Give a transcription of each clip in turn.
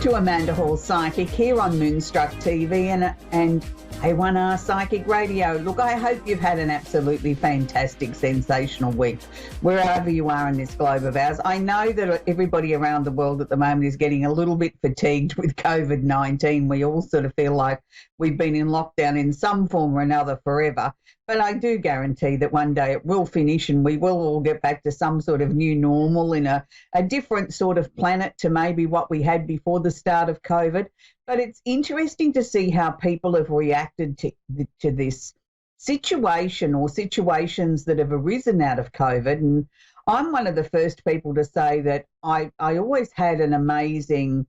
To Amanda Hall Psychic here on Moonstruck TV and A1R Psychic Radio. Look, I hope you've had an absolutely fantastic, sensational week, wherever you are in this globe of ours. I know that everybody around the world at the moment is getting a little bit fatigued with COVID-19. We all sort of feel like we've been in lockdown in some form or another forever. But I do guarantee that one day it will finish and we will all get back to some sort of new normal in a different sort of planet to maybe what we had before the start of COVID. But it's interesting to see how people have reacted to this situation or situations that have arisen out of COVID. And I'm one of the first people to say that I always had an amazing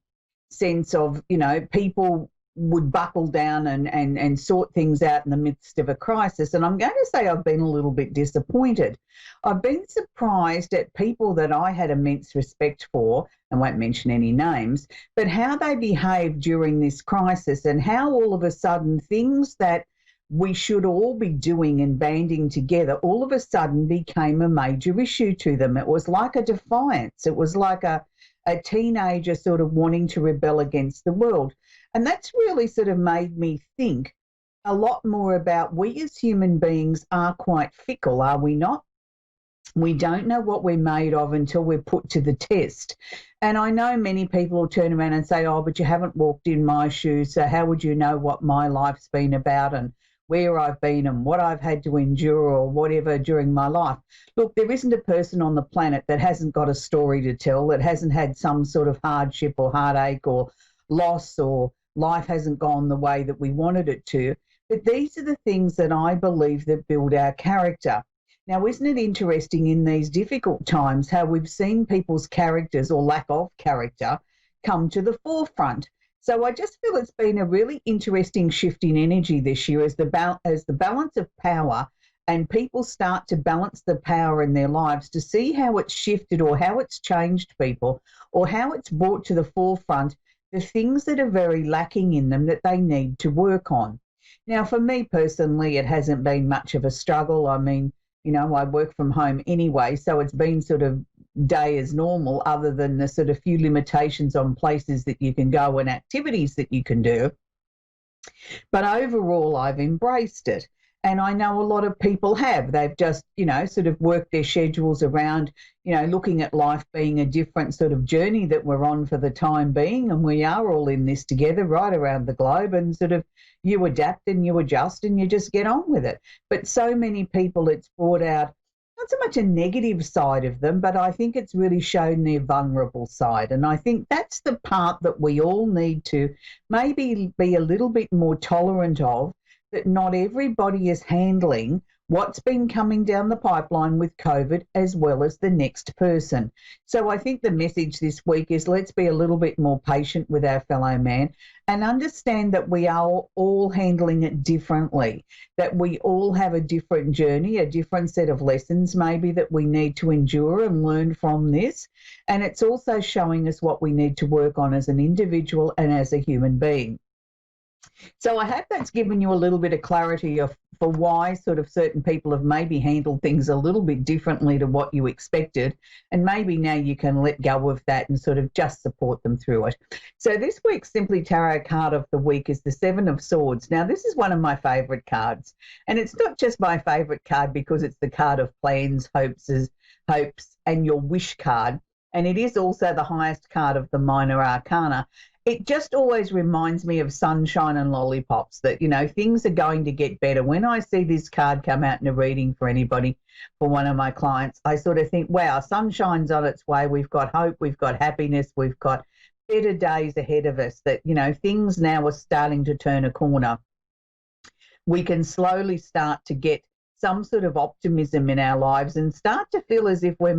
sense of, you know, people would buckle down and sort things out in the midst of a crisis. And I'm going to say I've been a little bit disappointed. I've been surprised at people that I had immense respect for, I won't mention any names, but how they behaved during this crisis and how all of a sudden things that we should all be doing and banding together all of a sudden became a major issue to them. It was like a defiance. It was like a teenager sort of wanting to rebel against the world. And that's really sort of made me think a lot more about we as human beings are quite fickle, are we not? We don't know what we're made of until we're put to the test. And I know many people will turn around and say, oh, but you haven't walked in my shoes, so how would you know what my life's been about and where I've been and what I've had to endure or whatever during my life? Look, there isn't a person on the planet that hasn't got a story to tell, that hasn't had some sort of hardship or heartache or loss or life hasn't gone the way that we wanted it to. But these are the things that I believe that build our character. Now, isn't it interesting in these difficult times how we've seen people's characters or lack of character come to the forefront? So I just feel it's been a really interesting shift in energy this year as the balance of power and people start to balance the power in their lives to see how it's shifted or how it's changed people or how it's brought to the forefront the things that are very lacking in them that they need to work on. Now, for me personally, it hasn't been much of a struggle. I mean, you know, I work from home anyway, so it's been sort of day as normal other than the sort of few limitations on places that you can go and activities that you can do. But overall, I've embraced it. And I know a lot of people have. They've just, you know, sort of worked their schedules around, you know, looking at life being a different sort of journey that we're on for the time being. And we are all in this together right around the globe and sort of you adapt and you adjust and you just get on with it. But so many people, it's brought out not so much a negative side of them, but I think it's really shown their vulnerable side. And I think that's the part that we all need to maybe be a little bit more tolerant of, that not everybody is handling what's been coming down the pipeline with COVID as well as the next person. So I think the message this week is let's be a little bit more patient with our fellow man and understand that we are all handling it differently, that we all have a different journey, a different set of lessons maybe that we need to endure and learn from this. And it's also showing us what we need to work on as an individual and as a human being. So I hope that's given you a little bit of clarity for why sort of certain people have maybe handled things a little bit differently to what you expected. And maybe now you can let go of that and sort of just support them through it. So this week's Simply Tarot card of the week is the Seven of Swords. Now, this is one of my favourite cards. And it's not just my favourite card because it's the card of plans, hopes, and your wish card. And it is also the highest card of the minor arcana. It just always reminds me of sunshine and lollipops, that, you know, things are going to get better. When I see this card come out in a reading for anybody, for one of my clients, I sort of think, wow, sunshine's on its way. We've got hope. We've got happiness. We've got better days ahead of us, that, you know, things now are starting to turn a corner. We can slowly start to get some sort of optimism in our lives and start to feel as if we're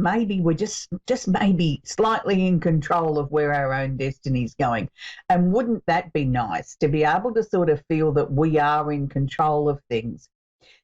just maybe slightly in control of where our own destiny is going. And wouldn't that be nice to be able to sort of feel that we are in control of things?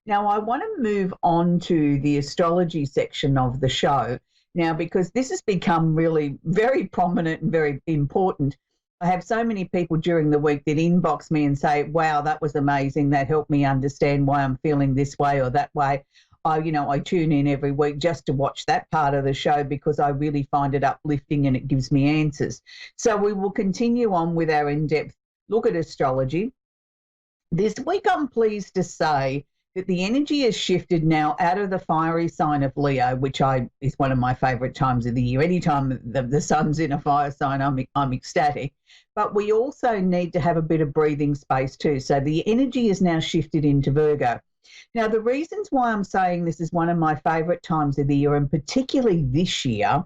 Now, I want to move on to the astrology section of the show now, because this has become really very prominent and very important. I have so many people during the week that inbox me and say, wow, that was amazing. That helped me understand why I'm feeling this way or that way. I tune in every week just to watch that part of the show because I really find it uplifting and it gives me answers. So we will continue on with our in-depth look at astrology. This week, I'm pleased to say that the energy has shifted now out of the fiery sign of Leo, which is one of my favourite times of the year. Anytime the sun's in a fire sign, I'm ecstatic. But we also need to have a bit of breathing space too. So the energy is now shifted into Virgo. Now, the reasons why I'm saying this is one of my favourite times of the year, and particularly this year,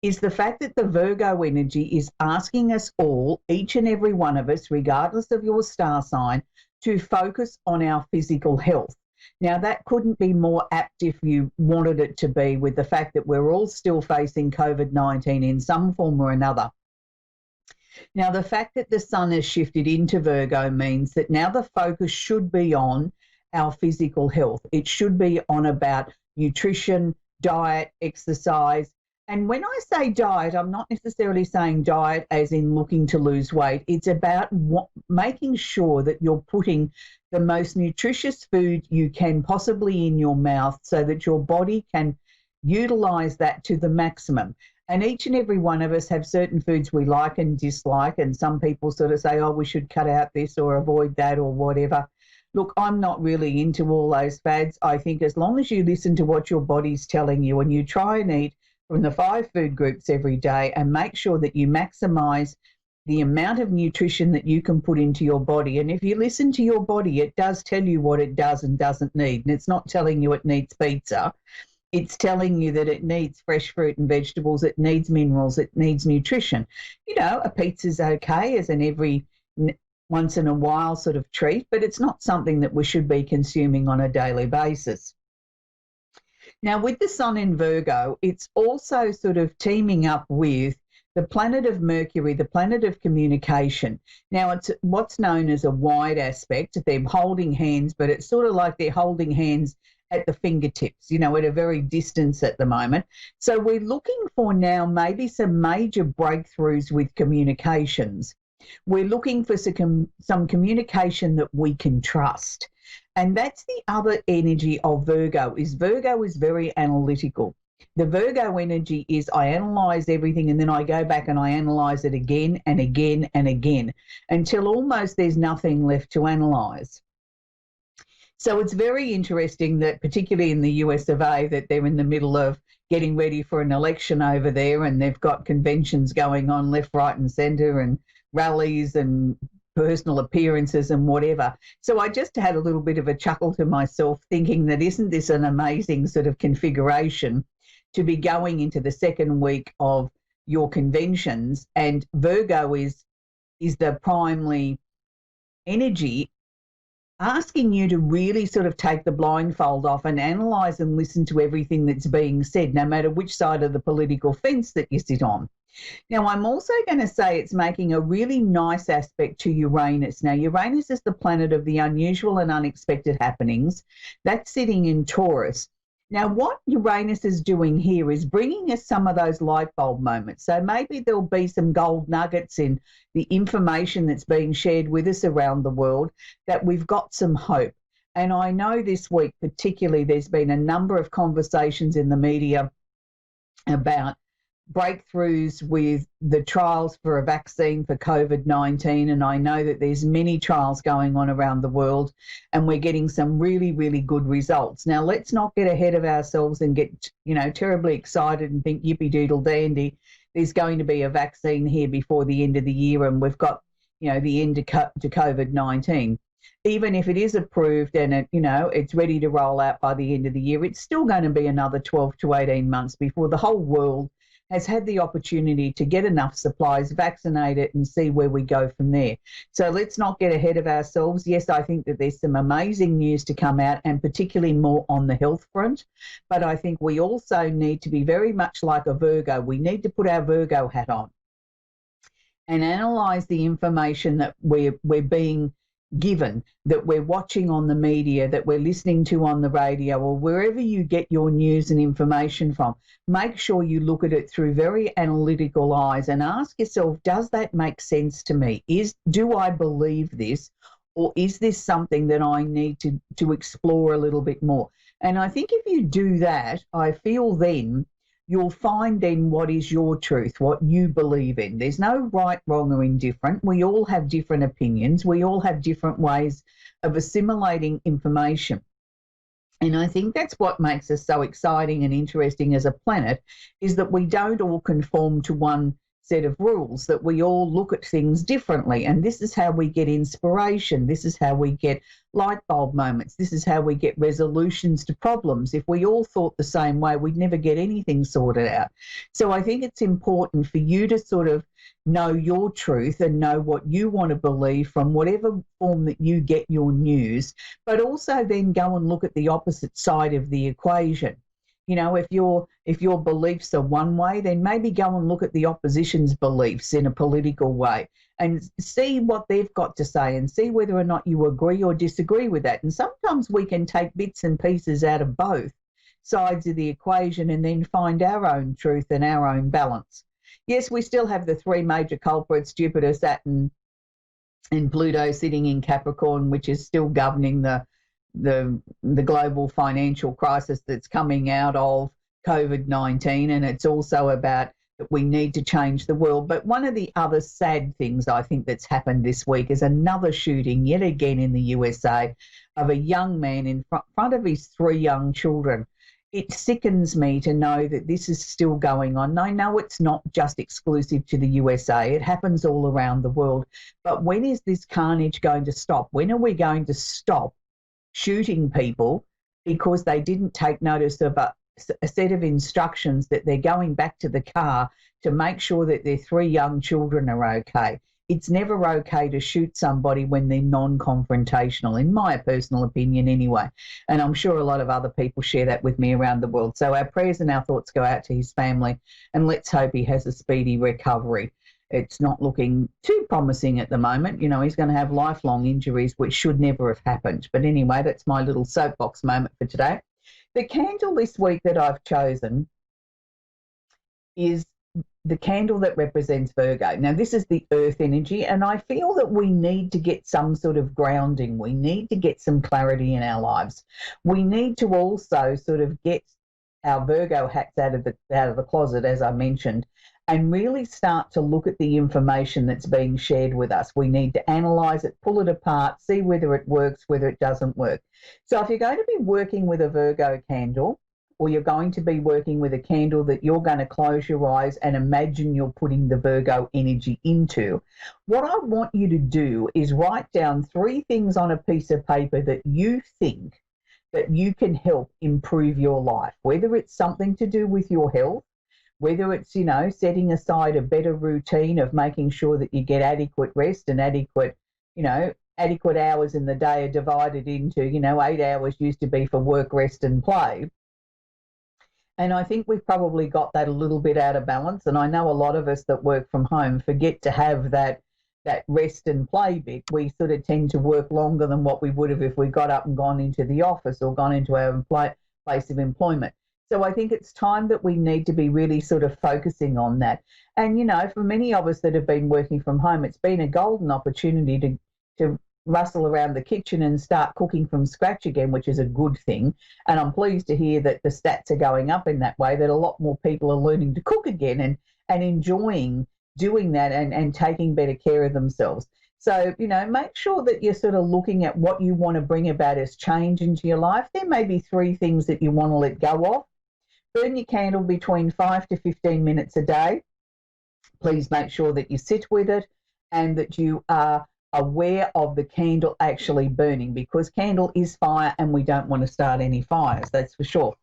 is the fact that the Virgo energy is asking us all, each and every one of us, regardless of your star sign, to focus on our physical health. Now, that couldn't be more apt if you wanted it to be, with the fact that we're all still facing COVID-19 in some form or another. Now, the fact that the sun has shifted into Virgo means that now the focus should be on our physical health. It should be on about nutrition, diet, exercise. And when I say diet, I'm not necessarily saying diet as in looking to lose weight. It's about making sure that you're putting the most nutritious food you can possibly in your mouth so that your body can utilize that to the maximum. And each and every one of us have certain foods we like and dislike. And some people sort of say, oh, we should cut out this or avoid that or whatever. Look, I'm not really into all those fads. I think as long as you listen to what your body's telling you and you try and eat from the 5 food groups every day and make sure that you maximize the amount of nutrition that you can put into your body. And if you listen to your body, it does tell you what it does and doesn't need. And it's not telling you it needs pizza. It's telling you that it needs fresh fruit and vegetables, it needs minerals, it needs nutrition. A pizza's okay as an every once in a while sort of treat, but it's not something that we should be consuming on a daily basis. Now, with the sun in Virgo, it's also sort of teaming up with the planet of Mercury, the planet of communication. Now, it's what's known as a wide aspect. They're holding hands, but it's sort of like they're holding hands at the fingertips, at a very distance at the moment. So we're looking for now maybe some major breakthroughs with communications. We're looking for some communication that we can trust. And that's the other energy of Virgo is very analytical. The Virgo energy is I analyse everything and then I go back and I analyse it again and again and again until almost there's nothing left to analyse. So it's very interesting that particularly in the US of A that they're in the middle of getting ready for an election over there and they've got conventions going on left, right and centre and rallies and personal appearances and whatever. So I just had a little bit of a chuckle to myself thinking that isn't this an amazing sort of configuration to be going into the second week of your conventions, and Virgo is the primary energy asking you to really sort of take the blindfold off and analyse and listen to everything that's being said, no matter which side of the political fence that you sit on. Now, I'm also going to say it's making a really nice aspect to Uranus. Now, Uranus is the planet of the unusual and unexpected happenings. That's sitting in Taurus. Now, what Uranus is doing here is bringing us some of those light bulb moments. So maybe there'll be some gold nuggets in the information that's being shared with us around the world that we've got some hope. And I know this week particularly there's been a number of conversations in the media about breakthroughs with the trials for a vaccine for COVID-19, and I know that there's many trials going on around the world and we're getting some really, really good results. Now, let's not get ahead of ourselves and get, terribly excited and think yippee doodle dandy, there's going to be a vaccine here before the end of the year and we've got, the end to COVID-19. Even if it is approved and it's ready to roll out by the end of the year, it's still going to be another 12 to 18 months before the whole world has had the opportunity to get enough supplies, vaccinate it and see where we go from there. So let's not get ahead of ourselves. Yes, I think that there's some amazing news to come out and particularly more on the health front. But I think we also need to be very much like a Virgo. We need to put our Virgo hat on and analyse the information that we're being given, that we're watching on the media, that we're listening to on the radio, or wherever you get your news and information from. Make sure you look at it through very analytical eyes and ask yourself, does that make sense to me? Do I believe this, or is this something that I need to explore a little bit more? And I think if you do that, I feel then you'll find then what is your truth, what you believe in. There's no right, wrong, or indifferent. We all have different opinions. We all have different ways of assimilating information. And I think that's what makes us so exciting and interesting as a planet, is that we don't all conform to one set of rules, that we all look at things differently. And this is how we get inspiration. This is how we get light bulb moments. This is how we get resolutions to problems. If we all thought the same way, we'd never get anything sorted out. So I think it's important for you to sort of know your truth and know what you want to believe from whatever form that you get your news, but also then go and look at the opposite side of the equation. You know, if your beliefs are one way, then maybe go and look at the opposition's beliefs in a political way and see what they've got to say and see whether or not you agree or disagree with that. And sometimes we can take bits and pieces out of both sides of the equation and then find our own truth and our own balance. Yes, we still have the three major culprits, Jupiter, Saturn, and Pluto sitting in Capricorn, which is still governing the global financial crisis that's coming out of COVID-19. And it's also about that we need to change the world. But one of the other sad things I think that's happened this week is another shooting yet again in the USA of a young man in front of his three young children. It sickens me to know that this is still going on. I know it's not just exclusive to the USA. It happens all around the world. But when is this carnage going to stop? When are we going to stop shooting people because they didn't take notice of a set of instructions that they're going back to the car to make sure that their three young children are okay? It's never okay to shoot somebody when they're non-confrontational, in my personal opinion anyway. And I'm sure a lot of other people share that with me around the world. So our prayers and our thoughts go out to his family, and let's hope he has a speedy recovery. It's not looking too promising at the moment. You know, he's going to have lifelong injuries, which should never have happened. But anyway, that's my little soapbox moment for today. The candle this week that I've chosen is the candle that represents Virgo. Now, this is the earth energy, and I feel that we need to get some sort of grounding. We need to get some clarity in our lives. We need to also sort of get our Virgo hats out of the closet, as I mentioned, and really start to look at the information that's being shared with us. We need to analyse it, pull it apart, see whether it works, whether it doesn't work. So if you're going to be working with a Virgo candle, or you're going to be working with a candle that you're going to close your eyes and imagine you're putting the Virgo energy into, what I want you to do is write down 3 things on a piece of paper that you think that you can help improve your life, whether it's something to do with your health, whether it's, you know, setting aside a better routine of making sure that you get adequate rest and adequate hours in the day are divided into, 8 hours used to be for work, rest and play. And I think we've probably got that a little bit out of balance. And I know a lot of us that work from home forget to have that rest and play bit. We sort of tend to work longer than what we would have if we got up and gone into the office or gone into our place of employment. So I think it's time that we need to be really sort of focusing on that. And, for many of us that have been working from home, it's been a golden opportunity to rustle around the kitchen and start cooking from scratch again, which is a good thing. And I'm pleased to hear that the stats are going up in that way, that a lot more people are learning to cook again and enjoying doing that and taking better care of themselves. So, make sure that you're sort of looking at what you want to bring about as change into your life. There may be 3 things that you want to let go of. Burn your candle between 5 to 15 minutes a day. Please make sure that you sit with it and that you are aware of the candle actually burning, because candle is fire and we don't want to start any fires, that's for sure.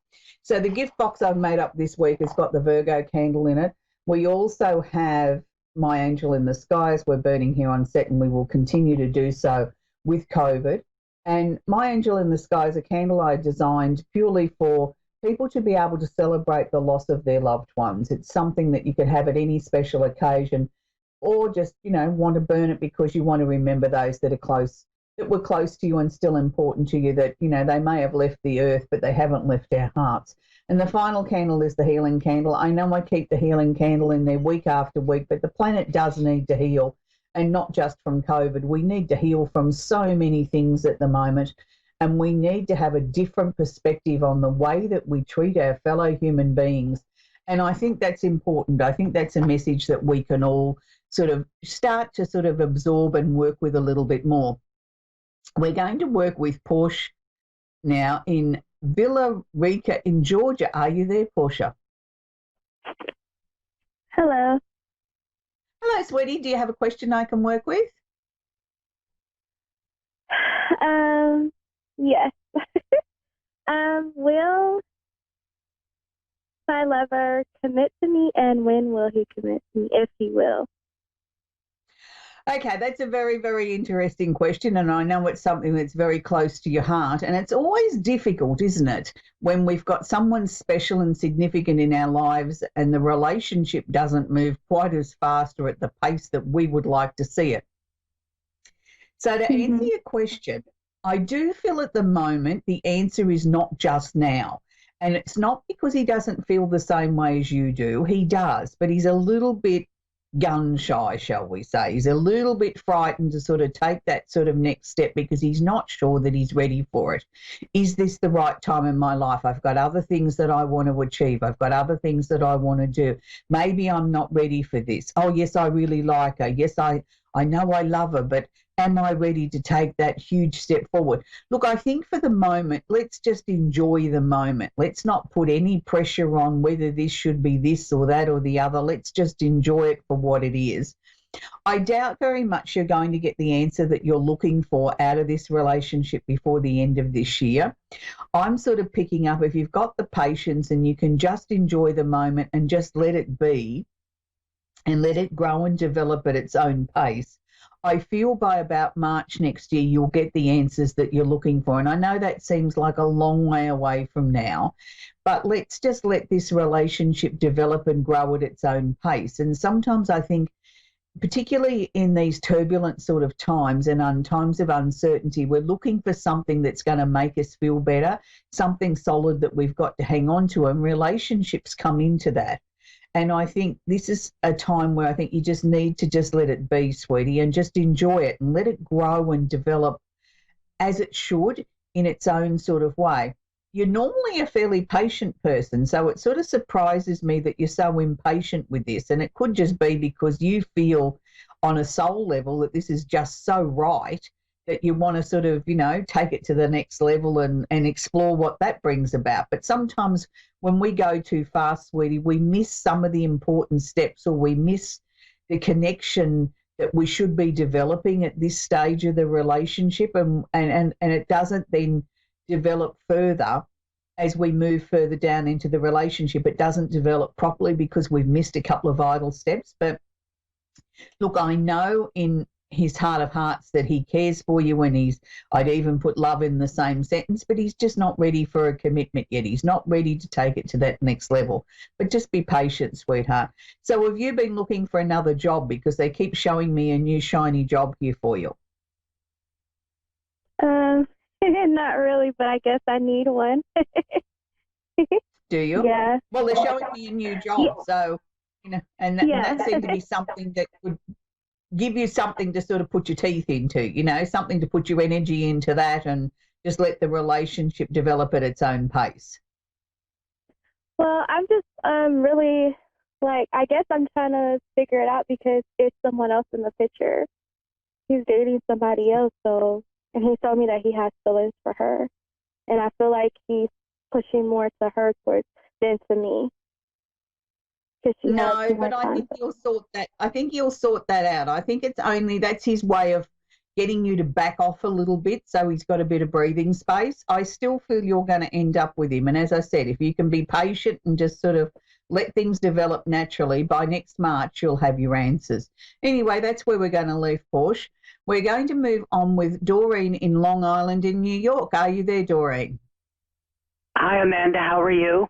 So the gift box I've made up this week has got the Virgo candle in it. We also have My Angel in the Skies. We're burning here on set and we will continue to do so with COVID. And My Angel in the Sky is a candle I designed purely for people to be able to celebrate the loss of their loved ones. It's something that you could have at any special occasion, or just, want to burn it because you want to remember those that were close to you and still important to you, that, they may have left the earth, but they haven't left our hearts. And the final candle is the healing candle. I know I keep the healing candle in there week after week, but the planet does need to heal, and not just from COVID. We need to heal from so many things at the moment. and we need to have a different perspective on the way that we treat our fellow human beings. And I think that's important. I think that's a message that we can all sort of start to sort of absorb and work with a little bit more. We're going to work with Porsche now in Villa Rica in Georgia. Are you there, Portia? Hello. Hello, sweetie. Do you have a question I can work with? Yes. Will my lover commit to me, and when will he commit to me, if he will? Okay, that's a very, very interesting question, and I know it's something that's very close to your heart, and it's always difficult, isn't it, when we've got someone special and significant in our lives and the relationship doesn't move quite as fast or at the pace that we would like to see it. So to answer your question, I do feel at the moment the answer is not just now. And it's not because he doesn't feel the same way as you do. He does, but he's a little bit gun shy, shall we say. He's a little bit frightened to sort of take that sort of next step because he's not sure that he's ready for it. Is this the right time in my life? I've got other things that I want to achieve. I've got other things that I want to do. Maybe I'm not ready for this. Oh, yes, I really like her. Yes, I know I love her, but am I ready to take that huge step forward? Look, I think for the moment, let's just enjoy the moment. Let's not put any pressure on whether this should be this or that or the other. Let's just enjoy it for what it is. I doubt very much you're going to get the answer that you're looking for out of this relationship before the end of this year. I'm sort of picking up, if you've got the patience and you can just enjoy the moment and just let it be and let it grow and develop at its own pace, I feel by about March next year, you'll get the answers that you're looking for. And I know that seems like a long way away from now, but let's just let this relationship develop and grow at its own pace. And sometimes I think, particularly in these turbulent sort of times and times of uncertainty, we're looking for something that's going to make us feel better, something solid that we've got to hang on to, and relationships come into that. And I think this is a time where I think you just need to just let it be, sweetie, and just enjoy it and let it grow and develop as it should in its own sort of way. You're normally a fairly patient person, so it sort of surprises me that you're so impatient with this. And it could just be because you feel on a soul level that this is just so right that you want to sort of, take it to the next level and explore what that brings about. But sometimes when we go too fast, sweetie, we miss some of the important steps, or we miss the connection that we should be developing at this stage of the relationship, and it doesn't then develop further as we move further down into the relationship. It doesn't develop properly because we've missed a couple of vital steps. But look, I know in his heart of hearts that he cares for you, and I'd even put love in the same sentence, but he's just not ready for a commitment yet. He's not ready to take it to that next level. But just be patient, sweetheart. So have you been looking for another job? Because they keep showing me a new shiny job here for you. Not really, but I guess I need one. Do you? Yeah. Well, they're showing me a new job, so, and that seemed to be something that would give you something to sort of put your teeth into, something to put your energy into that, and just let the relationship develop at its own pace. Well, I'm just really, I guess I'm trying to figure it out because it's someone else in the picture. He's dating somebody else, and he told me that he has feelings for her. And I feel like he's pushing more to her than to me. No, but I think you'll sort that. I think you'll sort that out. I think that's his way of getting you to back off a little bit, so he's got a bit of breathing space. I still feel you're going to end up with him. And as I said, if you can be patient and just sort of let things develop naturally, by next March you'll have your answers. Anyway, that's where we're going to leave Porsche. We're going to move on with Doreen in Long Island in New York. Are you there, Doreen? Hi, Amanda. How are you?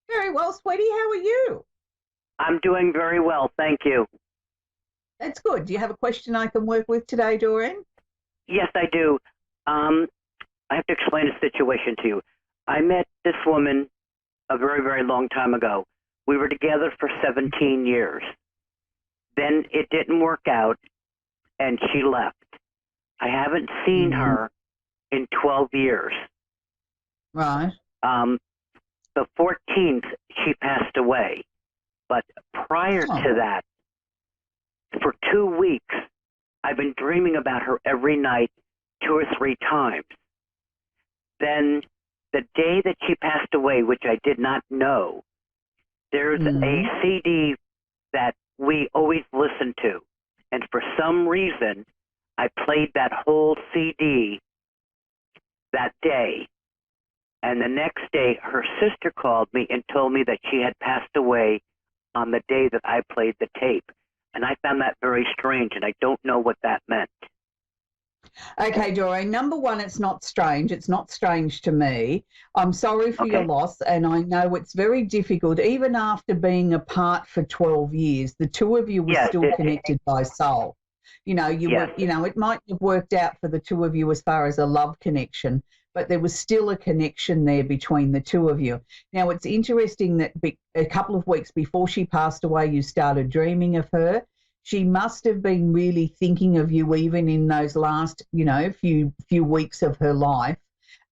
Very well, sweetie. How are you? I'm doing very well, thank you. That's good. Do you have a question I can work with today, Doreen? Yes, I do. I have to explain a situation to you. I met this woman a very, very long time ago. We were together for 17 years. Then it didn't work out, and she left. I haven't seen her in 12 years. Right. The 14th, she passed away. But prior to that, for 2 weeks, I've been dreaming about her every night, 2 or 3 times. Then the day that she passed away, which I did not know, there's a CD that we always listen to. And for some reason, I played that whole CD that day. And the next day, her sister called me and told me that she had passed away on the day that I played the tape. And I found that very strange, and I don't know what that meant. Okay, Doreen, number one, it's not strange. It's not strange to me. I'm sorry for your loss, and I know it's very difficult. Even after being apart for 12 years, the two of you were still connected by soul. You know, it might have worked out for the two of you as far as a love connection, but there was still a connection there between the two of you. Now, it's interesting that a couple of weeks before she passed away, you started dreaming of her. She must have been really thinking of you even in those last, few weeks of her life.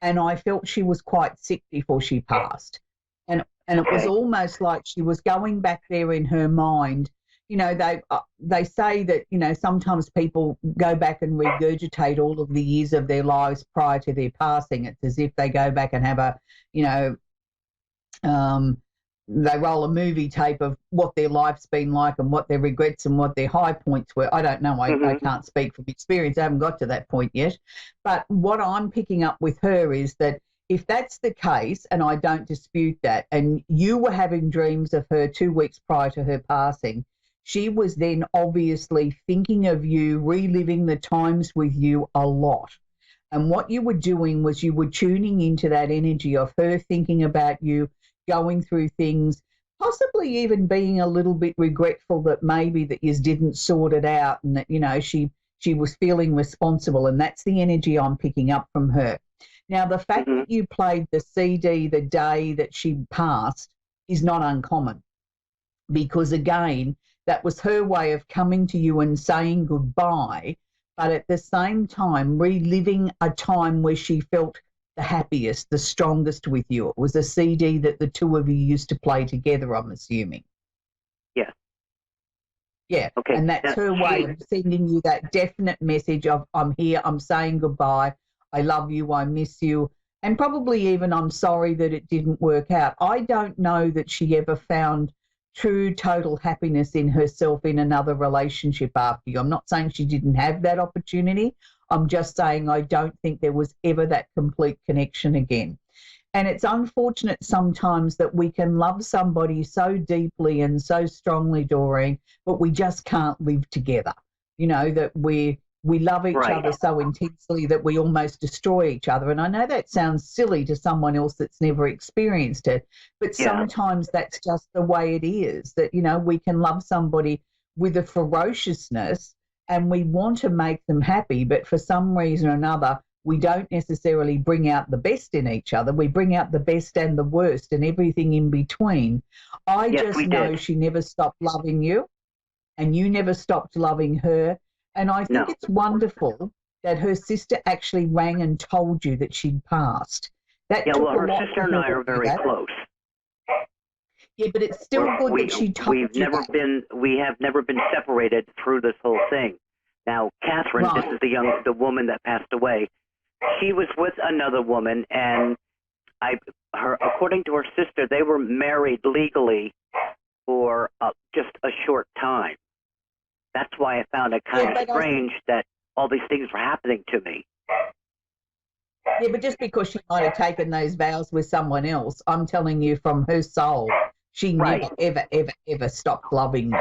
And I felt she was quite sick before she passed. And it was almost like she was going back there in her mind. You know, they say that, sometimes people go back and regurgitate all of the years of their lives prior to their passing. It's as if they go back and have they roll a movie tape of what their life's been like and what their regrets and what their high points were. I don't know. I can't speak from experience. I haven't got to that point yet. But what I'm picking up with her is that if that's the case, and I don't dispute that, and you were having dreams of her 2 weeks prior to her passing, she was then obviously thinking of you, reliving the times with you a lot. And what you were doing was you were tuning into that energy of her thinking about you, going through things, possibly even being a little bit regretful that maybe that you didn't sort it out, and that, she was feeling responsible. And that's the energy I'm picking up from her. Now, the fact that you played the CD the day that she passed is not uncommon, because again, that was her way of coming to you and saying goodbye, but at the same time reliving a time where she felt the happiest, the strongest with you. It was a CD that the two of you used to play together, I'm assuming. Yeah. Yeah. Okay. And that's her way of sending you that definite message of, I'm here, I'm saying goodbye, I love you, I miss you, and probably even I'm sorry that it didn't work out. I don't know that she ever found true total happiness in herself in another relationship after you. I'm not saying she didn't have that opportunity. I'm just saying I don't think there was ever that complete connection again. And it's unfortunate sometimes that we can love somebody so deeply and so strongly, Doreen, but we just can't live together. That we love each other so intensely that we almost destroy each other. And I know that sounds silly to someone else that's never experienced it, but sometimes that's just the way it is, that, we can love somebody with a ferociousness and we want to make them happy, but for some reason or another, we don't necessarily bring out the best in each other. We bring out the best and the worst and everything in between. I just know she never stopped loving you and you never stopped loving her. And I think it's wonderful that her sister actually rang and told you that she'd passed. That took her a lot sister and I are very close. Yeah, but it's still good that she told you that. We have never been separated through this whole thing. Now, Catherine, this is the woman that passed away. She was with another woman, and according to her sister, they were married legally for just a short time. That's why I found it kind of strange that all these things were happening to me. Yeah, but just because she might have taken those vows with someone else, I'm telling you from her soul, she never, ever, ever, ever stopped loving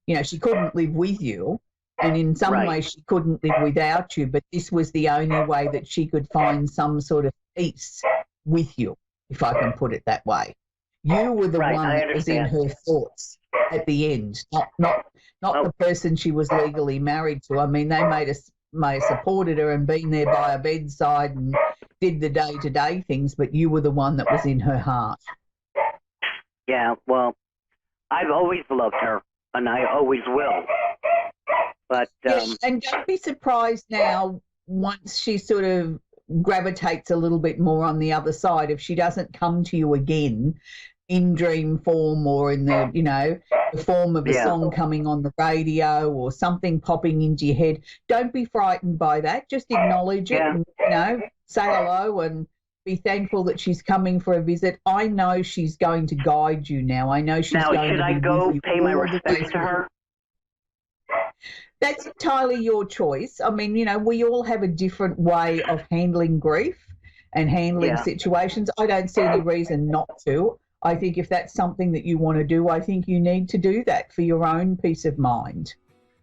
you. She couldn't live with you, and in some ways she couldn't live without you, but this was the only way that she could find some sort of peace with you, if I can put it that way. You were the one that was in her thoughts at the end, not the person she was legally married to. I mean, they may have supported her and been there by her bedside and did the day-to-day things, but you were the one that was in her heart. Yeah, well, I've always loved her, and I always will. But and don't be surprised now once she sort of gravitates a little bit more on the other side. If she doesn't come to you again in dream form or in the, the form of a song coming on the radio or something popping into your head, don't be frightened by that. Just acknowledge it and, say hello and be thankful that she's coming for a visit. I know she's going to guide you now. I know she's going to should I go pay my respects to her? That's entirely your choice. I mean, we all have a different way of handling grief and handling situations. I don't see any reason not to. I think if that's something that you want to do, I think you need to do that for your own peace of mind.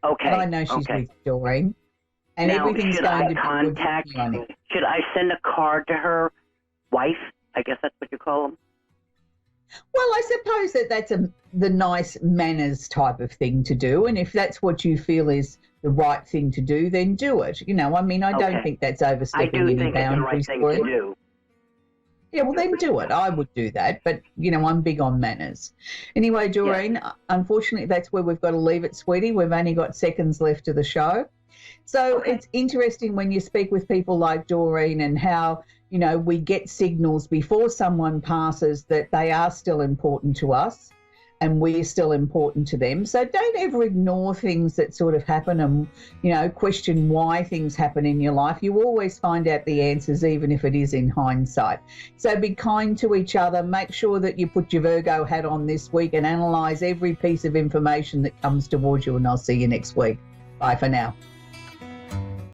Okay. And I know she's with Doreen. And now, everything's going to be good. Should I send a card to her wife? I guess that's what you call them. Well, I suppose that's the nice manners type of thing to do. And if that's what you feel is the right thing to do, then do it. I don't think that's overstepping any boundaries. I do think it's the right thing to do. Yeah, well, then do it. I would do that. But, I'm big on manners. Anyway, Doreen, unfortunately, that's where we've got to leave it, sweetie. We've only got seconds left of the show. So it's interesting when you speak with people like Doreen and how, we get signals before someone passes that they are still important to us and we're still important to them. So don't ever ignore things that sort of happen and, question why things happen in your life. You always find out the answers, even if it is in hindsight. So be kind to each other. Make sure that you put your Virgo hat on this week and analyse every piece of information that comes towards you, and I'll see you next week. Bye for now.